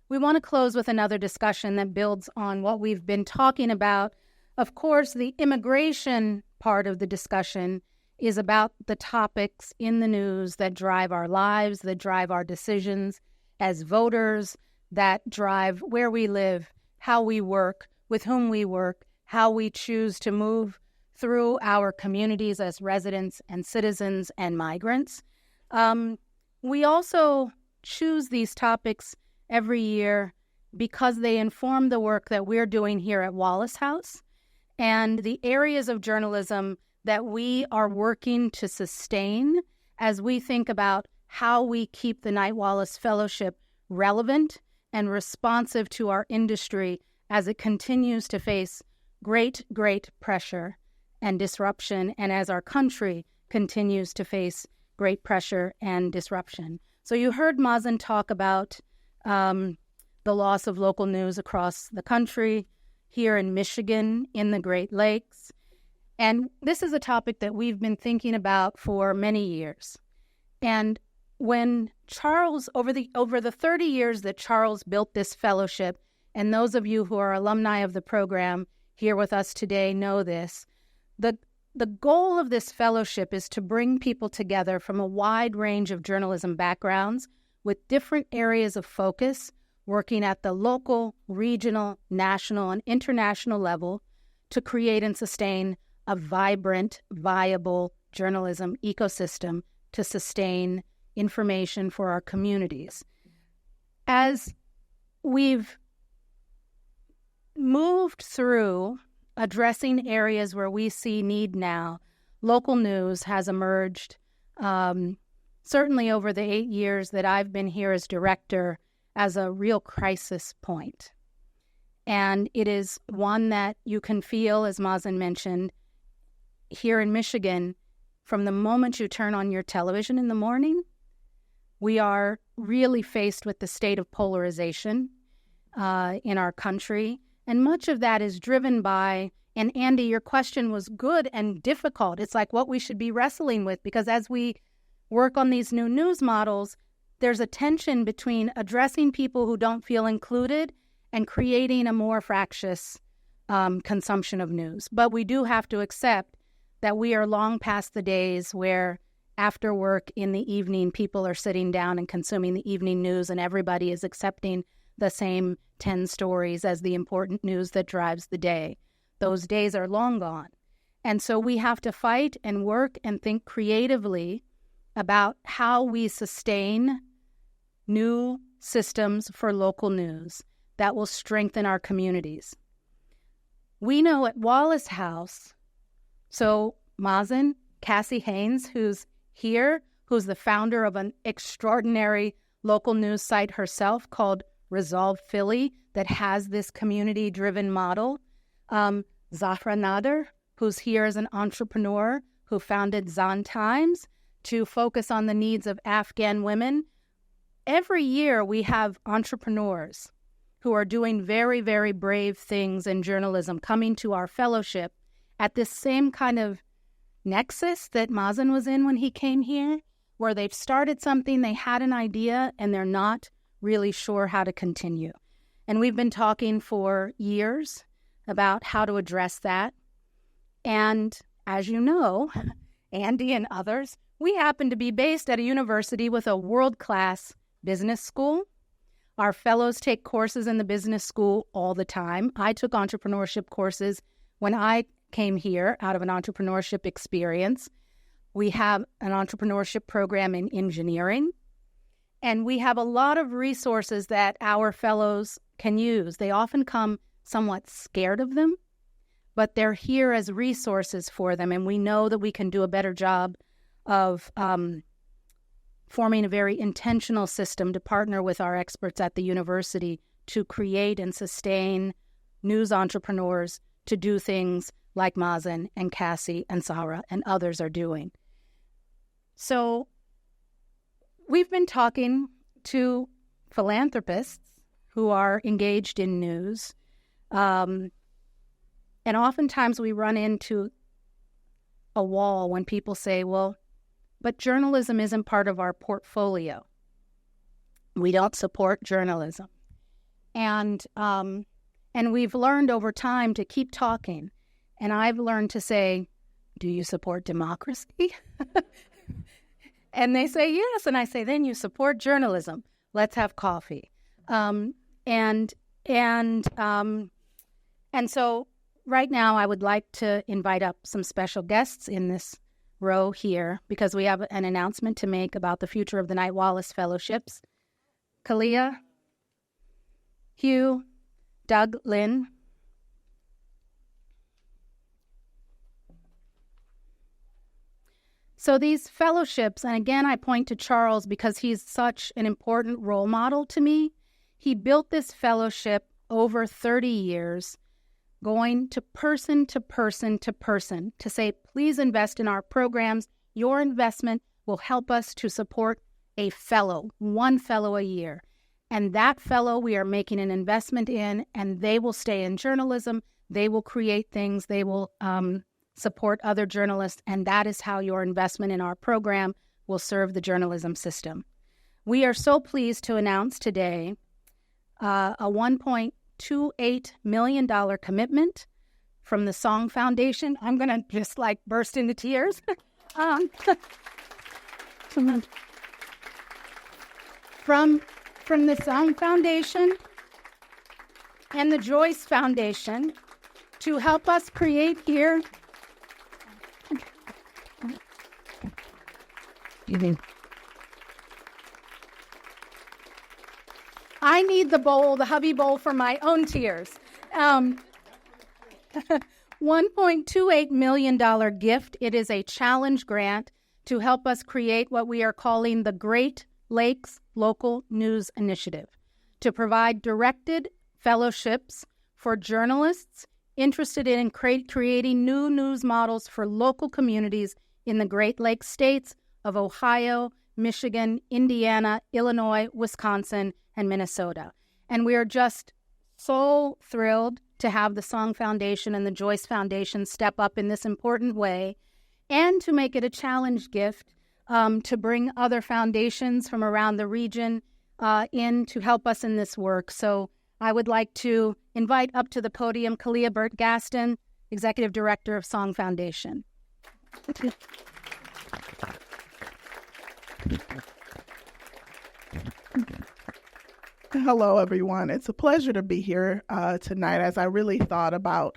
we want to close with another discussion that builds on what we've been talking about. Of course, the immigration part of the discussion is about the topics in the news that drive our lives, that drive our decisions as voters, that drive where we live, how we work, with whom we work, how we choose to move through our communities as residents and citizens and migrants. We also choose these topics every year because they inform the work that we're doing here at Wallace House and the areas of journalism that we are working to sustain as we think about how we keep the Knight-Wallace Fellowship relevant and responsive to our industry as it continues to face great pressure and disruption, and as our country continues to face great pressure and disruption. So you heard Mazen talk about the loss of local news across the country, here in Michigan, in the Great Lakes. And this is a topic that we've been thinking about for many years. And when Charles, over the 30 years that Charles built this fellowship, and those of you who are alumni of the program here with us today know this, the goal of this fellowship is to bring people together from a wide range of journalism backgrounds with different areas of focus, working at the local, regional, national, and international level to create and sustain a vibrant, viable journalism ecosystem to sustain information for our communities. As we've moved through addressing areas where we see need now, local news has emerged, certainly over the 8 years that I've been here as director, as a real crisis point. And it is one that you can feel, as Mazen mentioned, here in Michigan, from the moment you turn on your television in the morning, we are really faced with the state of polarization in our country. And much of that is driven by, and Andy, your question was good and difficult. It's like what we should be wrestling with, because as we work on these new news models, there's a tension between addressing people who don't feel included and creating a more fractious consumption of news. But we do have to accept that we are long past the days where after work in the evening, people are sitting down and consuming the evening news and everybody is accepting the same 10 stories as the important news that drives the day. Those days are long gone. And so we have to fight and work and think creatively about how we sustain new systems for local news that will strengthen our communities. We know at Wallace House, so Mazen, Cassie Haynes, who's here, who's the founder of an extraordinary local news site herself called Resolve Philly that has this community-driven model. Zahra Nader, who's here as an entrepreneur who founded Zan Times to focus on the needs of Afghan women. Every year we have entrepreneurs who are doing very, very brave things in journalism coming to our fellowship at this same kind of nexus that Mazen was in when he came here, where they've started something, they had an idea, and they're not really sure how to continue. And we've been talking for years about how to address that. And as you know, Andy and others, we happen to be based at a university with a world-class business school. Our fellows take courses in the business school all the time. I took entrepreneurship courses when I came here out of an entrepreneurship experience. We have an entrepreneurship program in engineering, and we have a lot of resources that our fellows can use. They often come somewhat scared of them, but they're here as resources for them, and we know that we can do a better job of forming a very intentional system to partner with our experts at the university to create and sustain news entrepreneurs to do things like Mazen and Cassie and Zahra and others are doing. So we've been talking to philanthropists who are engaged in news, and oftentimes we run into a wall when people say, well, but journalism isn't part of our portfolio. We don't support journalism. And we've learned over time to keep talking. And I've learned to say, do you support democracy? And they say yes. And I say, then you support journalism. Let's have coffee. And so right now I would like to invite up some special guests in this row here because we have an announcement to make about the future of the Knight-Wallace Fellowships. Kalia, Hugh, Doug, Lynn. So these fellowships, and again I point to Charles because he's such an important role model to me. He built this fellowship over 30 years, going to person to person to person to say, please invest in our programs. Your investment will help us to support a fellow, one fellow a year. And that fellow we are making an investment in, and they will stay in journalism. They will create things. They will support other journalists. And that is how your investment in our program will serve the journalism system. We are so pleased to announce today a $1.28 million commitment from the Song Foundation. I'm going to just burst into tears. From the Song Foundation and the Joyce Foundation to help us create here. I need the bowl, the hubby bowl, for my own tears. $1.28 million gift. It is a challenge grant to help us create what we are calling the Great Lakes Local News Initiative, to provide directed fellowships for journalists interested in creating new news models for local communities in the Great Lakes states of Ohio, Michigan, Indiana, Illinois, Wisconsin, and Minnesota. And we are just so thrilled to have the Song Foundation and the Joyce Foundation step up in this important way and to make it a challenge gift to bring other foundations from around the region in to help us in this work. So I would like to invite up to the podium Kalia Burt-Gaston, Executive Director of Song Foundation. Hello, everyone. It's a pleasure to be here tonight. As I really thought about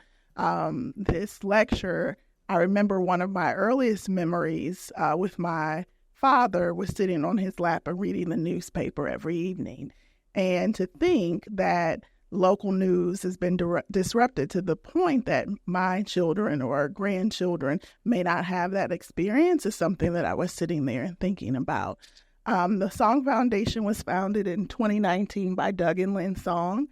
this lecture, I remember one of my earliest memories with my father was sitting on his lap and reading the newspaper every evening. And to think that local news has been disrupted to the point that my children or grandchildren may not have that experience is something that I was sitting there and thinking about. The Song Foundation was founded in 2019 by Doug and Lynn Song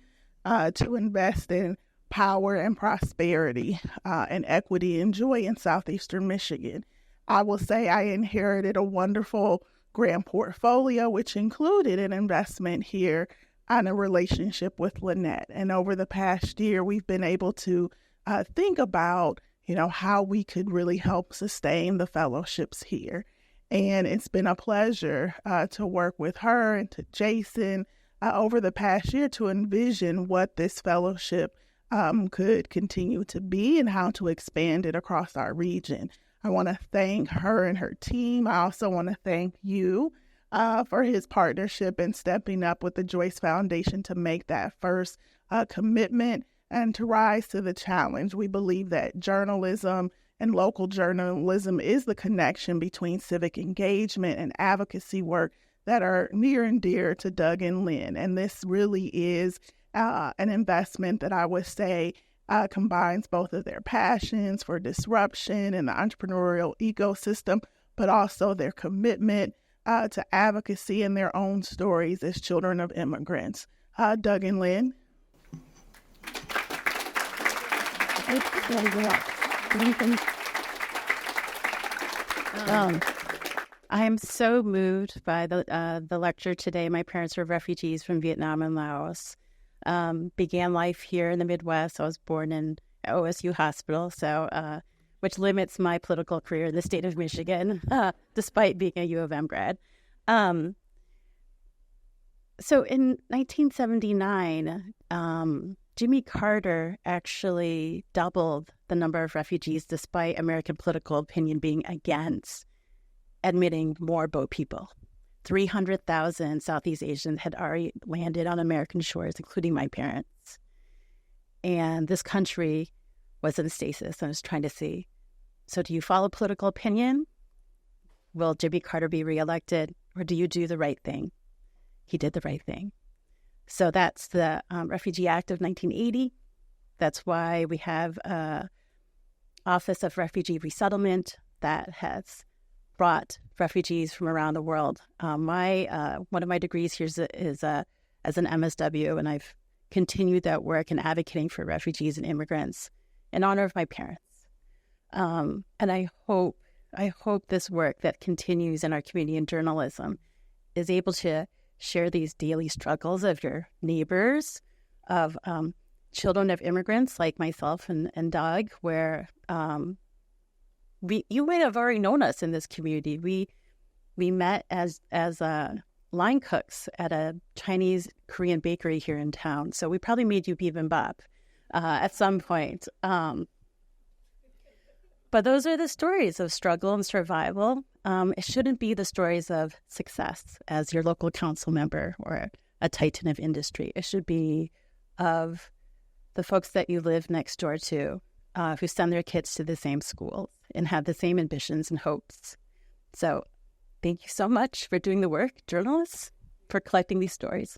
to invest in power and prosperity and equity and joy in southeastern Michigan. I will say I inherited a wonderful grant portfolio, which included an investment here on a relationship with Lynette. And over the past year, we've been able to think about, how we could really help sustain the fellowships here. And it's been a pleasure to work with her and to Jason over the past year to envision what this fellowship could continue to be and how to expand it across our region. I want to thank her and her team. I also want to thank you for his partnership in stepping up with the Joyce Foundation to make that first commitment and to rise to the challenge. We believe that journalism and local journalism is the connection between civic engagement and advocacy work that are near and dear to Doug and Lynn. And this really is an investment that I would say combines both of their passions for disruption in the entrepreneurial ecosystem, but also their commitment to advocacy and their own stories as children of immigrants. Doug and Lynn. I am so moved by the lecture today. My parents were refugees from Vietnam and Laos. Began life here in the Midwest. I was born in OSU Hospital, so which limits my political career in the state of Michigan, despite being a U of M grad. So in 1979, Jimmy Carter actually doubled the number of refugees despite American political opinion being against admitting more boat people. 300,000 Southeast Asians had already landed on American shores, including my parents. And this country was in stasis and was trying to see, so do you follow political opinion? Will Jimmy Carter be reelected? Or do you do the right thing? He did the right thing. So that's the Refugee Act of 1980. That's why we have an Office of Refugee Resettlement that has brought refugees from around the world. One of my degrees here is as an MSW, and I've continued that work in advocating for refugees and immigrants in honor of my parents. And I hope this work that continues in our community in journalism is able to share these daily struggles of your neighbors, of children of immigrants like myself and Doug, where you may have already known us in this community. We met as line cooks at a Chinese Korean bakery here in town. So we probably made you bibimbap at some point. But those are the stories of struggle and survival. It shouldn't be the stories of success as your local council member or a titan of industry. It should be of the folks that you live next door to, who send their kids to the same schools and have the same ambitions and hopes. So thank you so much for doing the work, journalists, for collecting these stories.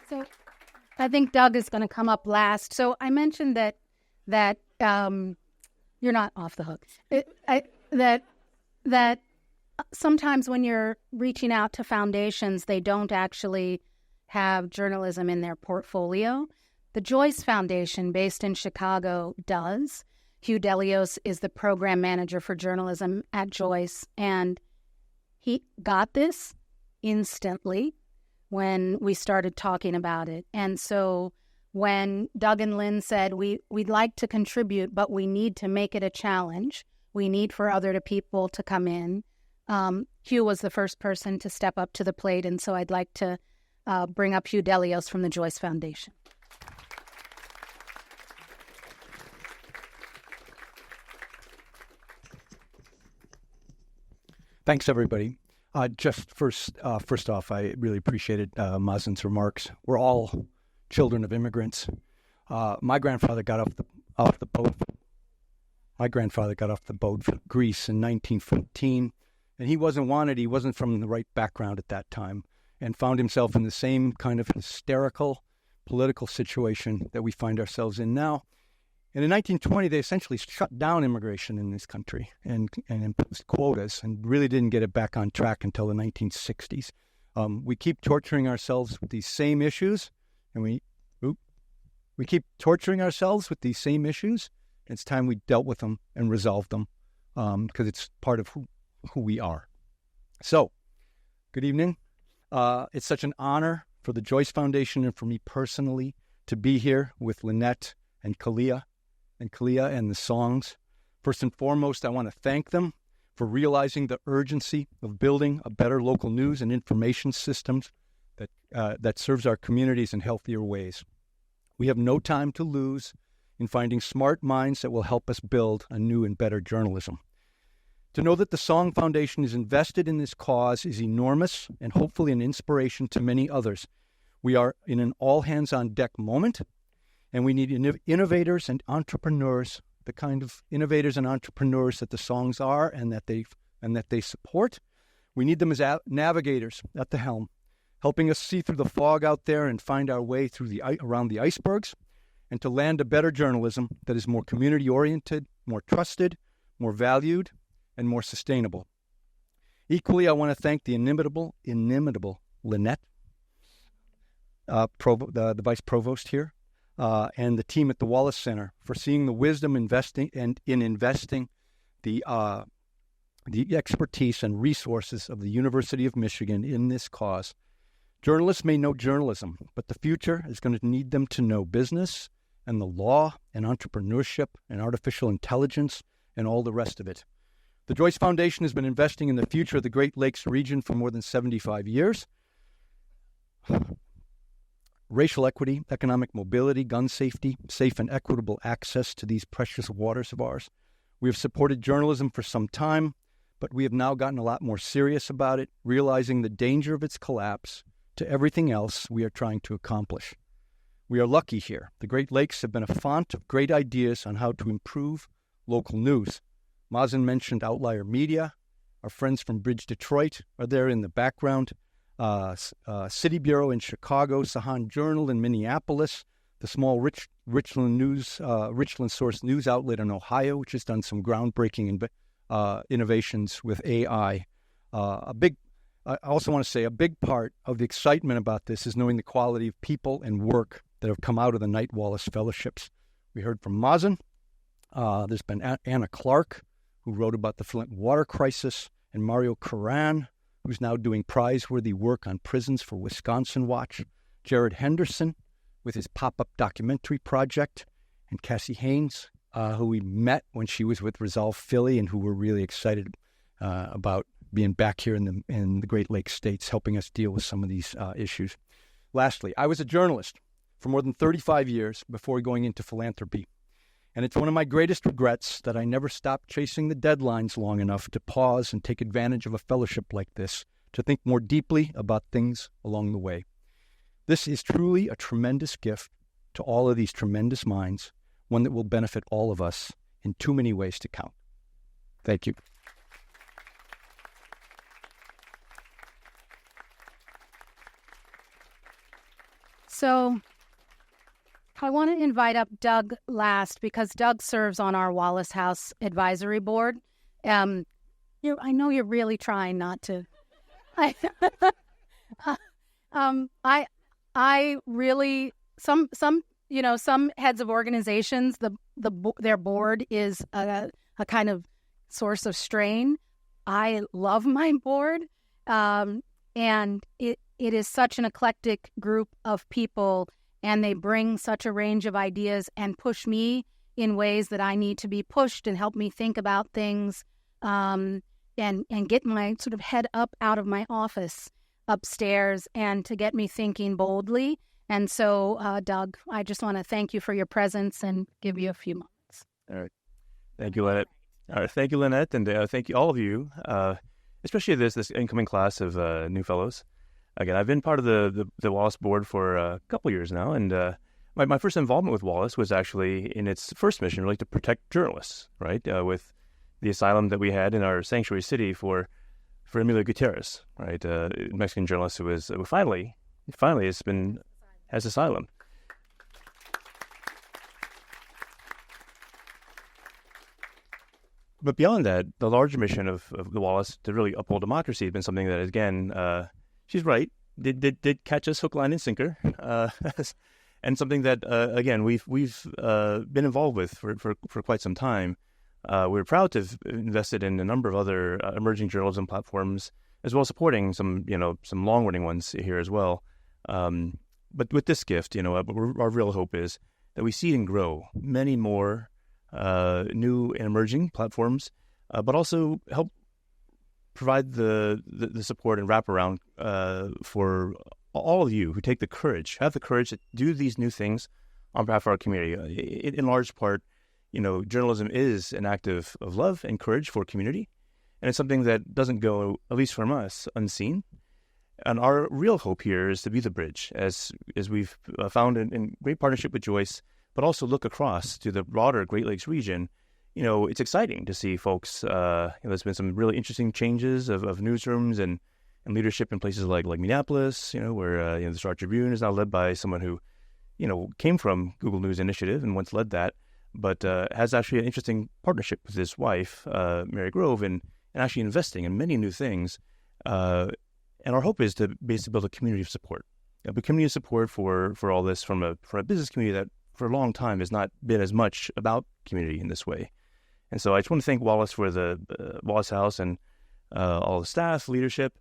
So I think Doug is going to come up last. So I mentioned that you're not off the hook. That sometimes when you're reaching out to foundations, they don't actually have journalism in their portfolio. The Joyce Foundation, based in Chicago, does. Hugh Delios is the program manager for journalism at Joyce, and he got this instantly when we started talking about it. And so when Doug and Lynn said, we'd like to contribute, but we need to make it a challenge, we need for other people to come in, Hugh was the first person to step up to the plate. And so I'd like to bring up Hugh Delios from the Joyce Foundation. Thanks, everybody. Just first off, I really appreciated Mazen's remarks. We're all children of immigrants. My grandfather got off the boat. My grandfather got off the boat from Greece in 1914, and he wasn't wanted. He wasn't from the right background at that time, and found himself in the same kind of hysterical political situation that we find ourselves in now. And in 1920, they essentially shut down immigration in this country and imposed quotas, and really didn't get it back on track until the 1960s. We keep torturing ourselves with these same issues, and we keep torturing ourselves with these same issues. It's time we dealt with them and resolved them, because it's part of who we are. So, good evening. It's such an honor for the Joyce Foundation and for me personally to be here with Lynette and Kalia and the songs. First and foremost, I want to thank them for realizing the urgency of building a better local news and information systems that serves our communities in healthier ways. We have no time to lose in finding smart minds that will help us build a new and better journalism. To know that the Song Foundation is invested in this cause is enormous and hopefully an inspiration to many others. We are in an all-hands-on-deck moment, and we need innovators and entrepreneurs, the kind of innovators and entrepreneurs that the songs are and that they support. We need them as navigators at the helm, helping us see through the fog out there and find our way through around the icebergs, and to land a better journalism that is more community-oriented, more trusted, more valued, and more sustainable. Equally, I want to thank the inimitable Lynette, the Vice Provost here, and the team at the Wallace Center for seeing the wisdom investing the expertise and resources of the University of Michigan in this cause. Journalists may know journalism, but the future is going to need them to know business and the law and entrepreneurship and artificial intelligence and all the rest of it. The Joyce Foundation has been investing in the future of the Great Lakes region for more than 75 years. Racial equity, economic mobility, gun safety, safe and equitable access to these precious waters of ours. We have supported journalism for some time, but we have now gotten a lot more serious about it, realizing the danger of its collapse to everything else we are trying to accomplish. We are lucky here. The Great Lakes have been a font of great ideas on how to improve local news. Mazen mentioned Outlier Media. Our friends from Bridge Detroit are there in the background. City Bureau in Chicago, Sahan Journal in Minneapolis, the small Richland Source news outlet in Ohio, which has done some groundbreaking innovations with AI. I also want to say a big part of the excitement about this is knowing the quality of people and work that have come out of the Knight-Wallace Fellowships. We heard from Mazen. There's been Anna Clark, who wrote about the Flint water crisis, and Mario Karan, who's now doing prize-worthy work on prisons for Wisconsin Watch, Jared Henderson with his pop-up documentary project, and Cassie Haynes, who we met when she was with Resolve Philly and who we're really excited about being back here in the Great Lakes states, helping us deal with some of these issues. Lastly, I was a journalist for more than 35 years before going into philanthropy. And it's one of my greatest regrets that I never stopped chasing the deadlines long enough to pause and take advantage of a fellowship like this, to think more deeply about things along the way. This is truly a tremendous gift to all of these tremendous minds, one that will benefit all of us in too many ways to count. Thank you. So I want to invite up Doug last because Doug serves on our Wallace House Advisory Board. I know you're really trying not to. I really some heads of organizations, their board is a kind of source of strain. I love my board, and it is such an eclectic group of people. And they bring such a range of ideas and push me in ways that I need to be pushed and help me think about things and get my sort of head up out of my office upstairs and to get me thinking boldly. And so, Doug, I just want to thank you for your presence and give you a few moments. All right. Thank you, Lynette. All right. Thank you, Lynette. And thank you, all of you, especially this incoming class of new fellows. Again, I've been part of the Wallace board for a couple years now, and my first involvement with Wallace was actually in its first mission, really to protect journalists, right, with the asylum that we had in our sanctuary city for Emilio Gutierrez, right, a Mexican journalist who was finally has asylum. But beyond that, the larger mission of the Wallace to really uphold democracy has been something that, again, she's right, did catch us hook, line, and sinker, and something that, again, we've been involved with for quite some time. We're proud to have invested in a number of other emerging journalism platforms, as well as supporting some long-running ones here as well. But with this gift, our real hope is that we see and grow many more new and emerging platforms, but also help provide the support and wraparound for all of you who have the courage to do these new things on behalf of our community. In large part, journalism is an act of love and courage for community, and it's something that doesn't go, at least from us, unseen. And our real hope here is to be the bridge, as we've found in great partnership with Joyce, but also look across to the broader Great Lakes region. It's exciting to see folks. There's been some really interesting changes of newsrooms and leadership in places like Minneapolis, where the Star Tribune is now led by someone who, came from Google News Initiative and once led that, but has actually an interesting partnership with his wife, Mary Grove, and actually investing in many new things. And our hope is to basically build a community of support, a community of support for all this from a business community that for a long time has not been as much about community in this way. And so I just want to thank Wallace for the Wallace House and all the staff, leadership,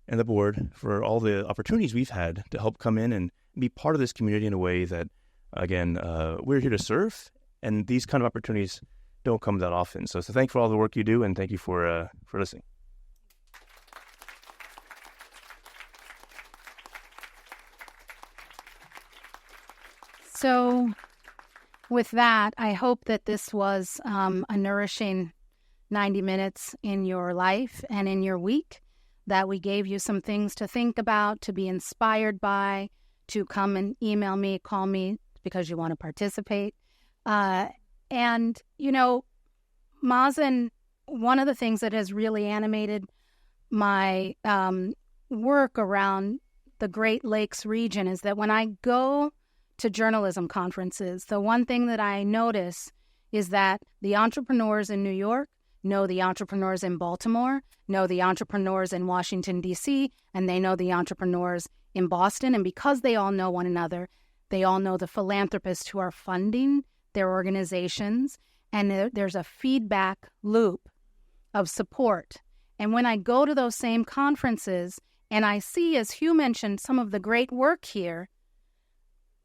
and the board for all the opportunities we've had to help come in and be part of this community in a way that, again, we're here to serve. And these kind of opportunities don't come that often. So thank you for all the work you do, and thank you for listening. So with that, I hope that this was a nourishing 90 minutes in your life and in your week, that we gave you some things to think about, to be inspired by, to come and email me, call me because you want to participate. And, you know, Mazen, one of the things that has really animated my work around the Great Lakes region is that when I go to journalism conferences, the one thing that I notice is that the entrepreneurs in New York know the entrepreneurs in Baltimore, know the entrepreneurs in Washington, D.C., and they know the entrepreneurs in Boston. And because they all know one another, they all know the philanthropists who are funding their organizations, and there's a feedback loop of support. And when I go to those same conferences and I see, as Hugh mentioned, some of the great work here,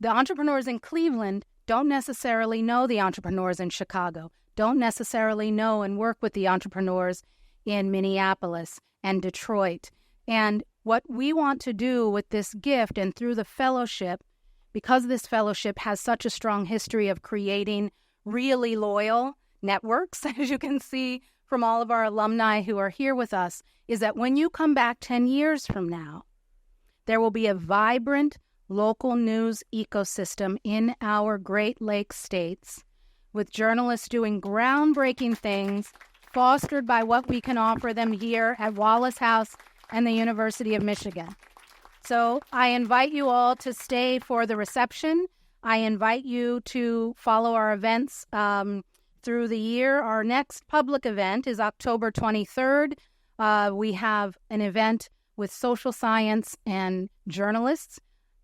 the entrepreneurs in Cleveland don't necessarily know the entrepreneurs in Chicago, don't necessarily know and work with the entrepreneurs in Minneapolis and Detroit. And what we want to do with this gift and through the fellowship, because this fellowship has such a strong history of creating really loyal networks, as you can see from all of our alumni who are here with us, is that when you come back 10 years from now, there will be a vibrant local news ecosystem in our Great Lakes states with journalists doing groundbreaking things fostered by what we can offer them here at Wallace House and the University of Michigan. So I invite you all to stay for the reception. I invite you to follow our events through the year. Our next public event is October 23rd. We have an event with social science and journalists.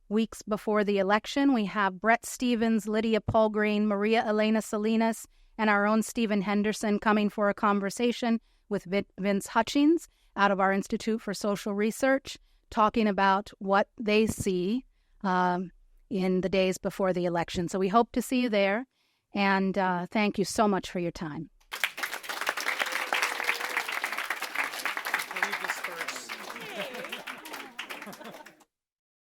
Weeks before the election, we have Brett Stevens, Lydia Polgreen, Maria Elena Salinas, and our own Stephen Henderson coming for a conversation with Vince Hutchings out of our Institute for Social Research, talking about what they see in the days before the election. So we hope to see you there, and thank you so much for your time.